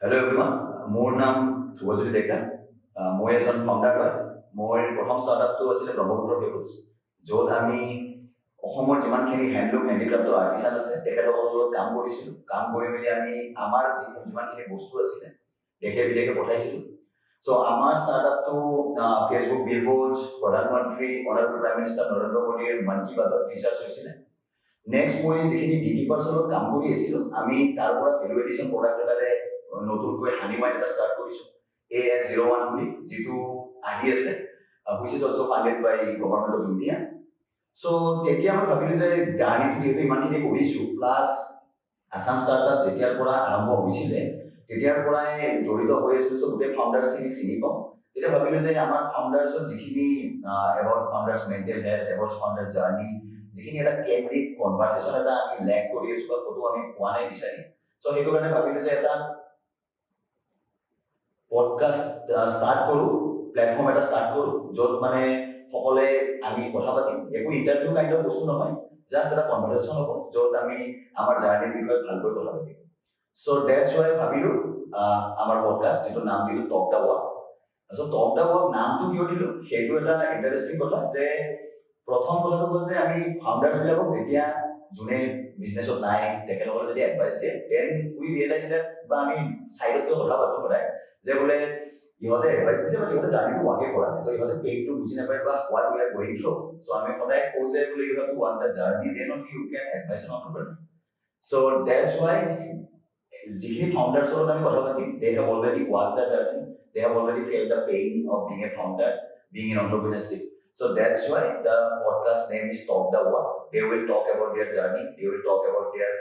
Hello' everyone, মোৰ নাম ধ্ৰুৱজ্যোতি ডেকা। মই এজন ফাউণ্ডাৰ হয়। মোৰ প্ৰথম ষ্টাৰ্টআপটো আছিলে ব্ৰহ্মপুত্ৰ কেবলছ, য'ত আমি অসমৰ যিমানখিনি হেণ্ডলুম হেণ্ডিক্ৰাফ্টৰ আৰ্টিচান আছে তেখেতসকলৰ লগত কাম কৰিছিলোঁ। কাম কৰি মেলি আমি আমাৰ যিমানখিনি বস্তু আছিলে দেশে বিদেশে পঠাইছিলোঁ। চ' আমাৰ ষ্টাৰ্টআপটো ফেচবুক বিলবোৰ্ডছ, প্ৰধানমন্ত্ৰী অনাৰেবল প্ৰাইম মিনিষ্টাৰ নৰেন্দ্ৰ মোদীৰ মন কী বাতত ফিচাৰ্ছ হৈছিলে। নেক্সট মই যিখিনি বিটি পাৰ্চনত কাম কৰি আছিলোঁ, আমি তাৰ পৰা ভেলু এডিশ্যন প্ৰডাক্ট এটাৰে নতুনকৈ হানি ৱাইন এটা ষ্টাৰ্ট কৰিছোঁ, AS01 বুলি, যিটো আহি আছে, which is also funded by government of India. চ' তেতিয়া মই ভাবিলোঁ যে জাৰ্ণিটো যিহেতু ইমানখিনি কৰিছোঁ, প্লাছ আছাম ষ্টাৰ্টআপ যেতিয়াৰ পৰা আৰম্ভ হৈছিলে তেতিয়াৰ পৰাই জড়িত হৈ আছিলোঁ, চ' গোটেই ফাউণ্ডাৰ্ছখিনিক চিনি পাওঁ। তেতিয়া ভাবিলোঁ যে আমাৰ ফাউণ্ডাৰ্ছৰ যিখিনি about founders mental health, about founders journey, যিখিনি এটা কেণ্ডিড কনভাৰ্চেশ্যন এটা আমি লেক কৰি আছোঁ বা ক'তো আমি পোৱা নাই বিচাৰি। চ' সেইটো কাৰণে ভাবিলোঁ যে এটা পডকাষ্ট ষ্টাৰ্ট কৰোঁ, প্লেটফৰ্ম এটা ষ্টাৰ্ট কৰোঁ, য'ত মানে সকলোৱে আমি কথা পাতিম। একো ইণ্টাৰভিউ কাইণ্ড অফ বস্তু নহয়, জাষ্ট এটা কনভাৰ্চেশ্যন হ'ব, য'ত আমি আমাৰ জাৰ্ণিৰ বিষয়ে ভালকৈ কথা পাতিম। চ' ডেটছ ৱাই ভাবিলোঁ আমাৰ পডকাষ্ট, যিটো নাম দিলোঁ টক the walk. So' talk the walk নামটো কিয় দিলোঁ, সেইটো এটা ইণ্টাৰেষ্টিং কথা যে প্ৰথম কথাটো হ'ল যে আমি ফাউণ্ডাৰ্ছবিলাকক যেতিয়া যোনে বিজনেছত নাই তেখেতসকলে যদি এডভাইচ দিয়ে, দেন উই ৰিয়েলাইজ ডেট, বা আমি চাইডতকৈ কথা পাতোঁ সদায়, যে বোলে ইহঁতে এডভাইচ দিছে বাট ইহঁতে জাৰ্ণিটো ৱাকে কৰা নাই, তো ইহঁতে পেইনটো বুজি নাপায় বা what we are going through. So' আমি সদায় কওঁ যে বোলে you have to walk the journey, then only you can advise an entrepreneur. So' that's why যিখিনি ফাউণ্ডাৰ্ছৰ লগত আমি কথা পাতিম, they have already walk the journey, they have already felt the pain of being a founder, being in entrepreneurship. So that's why the podcast name is Talk the Walk. They will talk about their journey. They will talk about their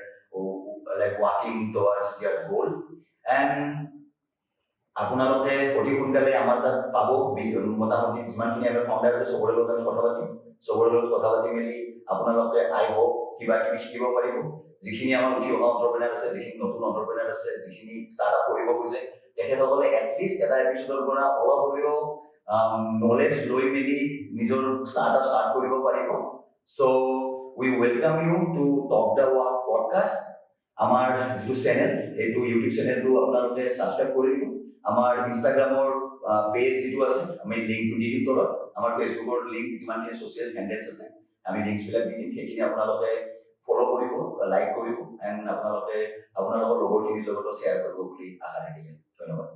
like walking towards their goal. And আপোনালোকে অতি সোনকালে আমাৰ তাত পাব। মোটামুটি যিমানখিনি আমি founder আছে চবৰে লগত আমি কথা পাতিম। চবৰে লগত কথা পাতি মেলি আপোনালোকে আই হোপ কিবা কিবি শিকিব পাৰিব। যিখিনি আমাৰ উঠি অহা অন্টাৰপ্ৰেনাৰ আছে, যিখিনি নতুন অন্টাৰপ্ৰেনাৰ আছে, যিখিনি ষ্টাৰ্টআপ কৰিব খোজে, তেখেতসকলে এটলিষ্ট এটা এপিছডৰ পৰা অলপ হ'লেও নলেজ লৈ মেলি নিজৰ ষ্টাৰ্টআপ ষ্টাৰ্ট কৰিব পাৰিব। So' we welcome you to talk the walk podcast. আমাৰ যিটো চেনেল, এইটো ইউটিউব চেনেলটো আপোনালোকে ছাবস্ক্ৰাইব কৰি দিব। আমাৰ ইনষ্টাগ্ৰামৰ পেজ যিটো আছে, আমি লিংকটো দি দিম তলত। আমাৰ ফেচবুকৰ লিংক, যিমানখিনি ছ'চিয়েল হেণ্ডেলছ আছে, আমি লিংকছবিলাক দি দিম। সেইখিনি আপোনালোকে ফ'ল' কৰিব, লাইক কৰিব, এণ্ড আপোনালোকে আপোনালোকৰ লগৰখিনিৰ লগতো শ্বেয়াৰ কৰিব বুলি আশা থাকিলে। ধন্যবাদ।